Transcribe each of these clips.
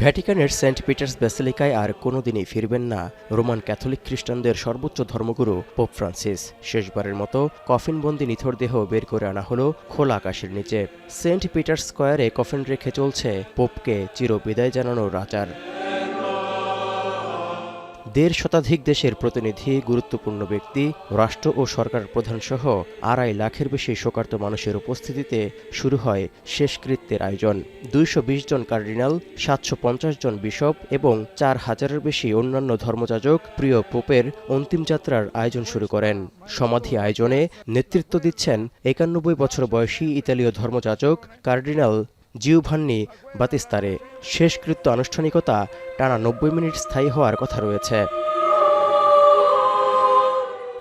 ভ্যাটিকানের Saint Peter's ব্যাসিলিকায় আর কোনোদিনই ফিরবেন না রোমান ক্যাথলিক খ্রিস্টানদের সর্বোচ্চ ধর্মগুরু পোপ ফ্রান্সিস। শেষবারের মতো কফিনবন্দি নিথর দেহ বের করে আনা হলো খোলা আকাশের নিচে। সেন্ট পিটার্স স্কয়ারে কফিন রেখে চলছে পোপকে চিরবিদায় জানানোর আচার। ১.৫ শতাধিক দেশের প্রতিনিধি, গুরুত্বপূর্ণ ব্যক্তি, রাষ্ট্র ও সরকার প্রধানসহ ২.৫ লাখের বেশি শোকার্ত মানুষের উপস্থিতিতে শুরু হয় শেষকৃত্যের আয়োজন। ২২০ জন কার্ডিনাল, ৭৫০ জন বিশপ এবং ৪,০০০-এর বেশি অন্যান্য ধর্মযাজক প্রিয় পোপের অন্তিম যাত্রার আয়োজন শুরু করেন। সমাধি আয়োজনে নেতৃত্ব দিচ্ছেন ৯১ বছর বয়সী ইতালীয় ধর্মযাজক কার্ডিনাল জিওভান্নি বাতিস্তারে। শেষকৃত্য আনুষ্ঠানিকতা টানা ৯০ মিনিট স্থায়ী হওয়ার কথা রয়েছে।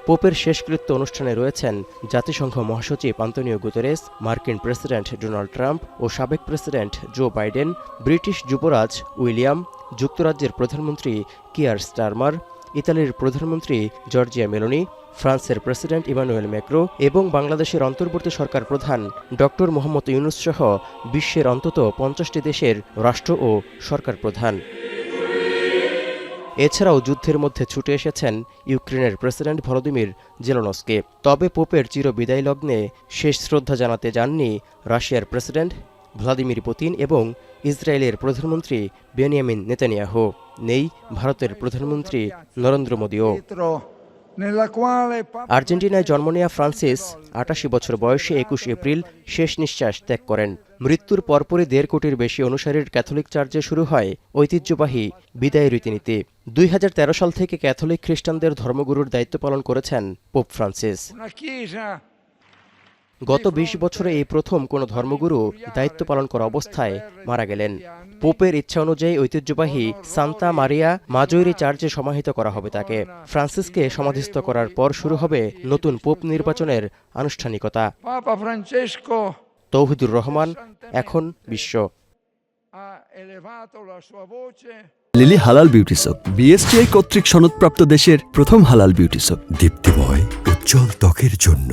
পোপের শেষকৃত্য অনুষ্ঠানে রয়েছেন জাতিসংঘ মহাসচিব আন্তোনিও গুতেরেস, মার্কিন প্রেসিডেন্ট ডোনাল্ড ট্রাম্প ও সাবেক প্রেসিডেন্ট জো বাইডেন, ব্রিটিশ যুবরাজ উইলিয়াম, যুক্তরাজ্যের প্রধানমন্ত্রী কিয়ার স্টারমার, ইতালির প্রধানমন্ত্রী জর্জিয়া মেলোনি, ফ্রান্সের প্রেসিডেন্ট ইমানুয়েল ম্যাক্রো এবং বাংলাদেশের অন্তর্বর্তী সরকার প্রধান ডক্টর মোহাম্মদ ইউনূস সহ বিশ্বের অন্তত ৫০টি দেশের রাষ্ট্র ও সরকার প্রধান। এছাড়াও যুদ্ধের মধ্যে ছুটে এসেছেন ইউক্রেনের প্রেসিডেন্ট ভলোদিমির জেলেনস্কি। তবে পোপের চিরবিদায় লগ্নে শেষ শ্রদ্ধা জানাতে যাননি রাশিয়ার প্রেসিডেন্ট ভ্লাদিমির পুতিন এবং ইসরায়েলের প্রধানমন্ত্রী বেনিয়ামিন নেতানিয়াহু। নেই ভারতের প্রধানমন্ত্রী নরেন্দ্র মোদিও। আর্জেন্টিনায় জন্ম নেওয়া ফ্রান্সিস ৮৮ বছর বয়সে ২১ এপ্রিল শেষ নিঃশ্বাস ত্যাগ করেন। মৃত্যুর পরপরই ১.৫ কোটির বেশি অনুসারীর ক্যাথলিক চার্চে শুরু হয় ঐতিহ্যবাহী বিদায় রীতিনীতি। ২০১৩ সাল থেকে ক্যাথলিক খ্রিস্টানদের ধর্মগুরুর দায়িত্ব পালন করেছেন পোপ ফ্রান্সিস। গত ২০ বছরে এই প্রথম কোনো ধর্মগুরু দায়িত্ব পালন করা অবস্থায় মারা গেলেন। পোপের ইচ্ছা অনুযায়ী ঐতিহ্যবাহী সান্তা মারিয়া মাজৈরি চার্চে সমাহিত করা হবে তাকে। ফ্রান্সিসকে সমাধিস্থ করার পর শুরু হবে নতুন পোপ নির্বাচনের আনুষ্ঠানিকতা। তৌহিদুর রহমান, এখন বিশ্ব। লিলি হালাল বিউটি সোপ, বিএসটিআই কর্তৃক সনদপ্রাপ্ত দেশের প্রথম হালাল বিউটি সোপ। দীপ্তিময় উজ্জ্বল ত্বকের জন্য।